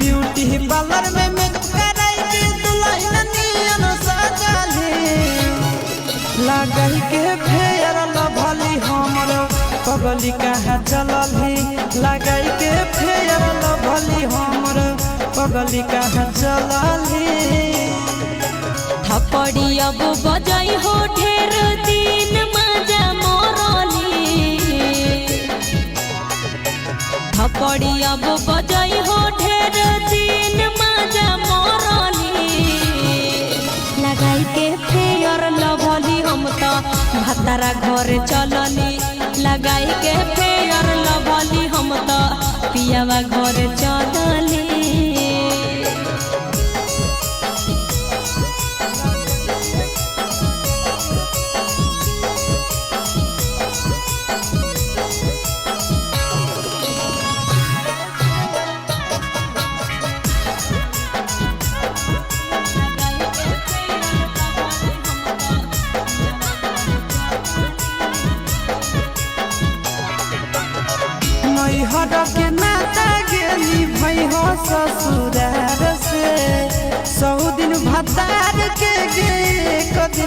beauty parlour में makeup कराई के दुल्हन नियन सजाली लगाई के फेयर लभली हमर पगली कहाँ चलली लगाई के फेयर लभली हमर पगली कहाँ चलली थपड़ी अब बजाई हो ढेर दिन मजा मोरली थपड़ी अब बजाई हो ढेर दिन मजा मोरली लगाई के फेयर लभली हम तो भतारा घर चलली लगाई के फेयर लभली हम तो पियावा घर चलली हर के नाता गेली भई हो ससुरार से 100 दिन भतार के गे कदे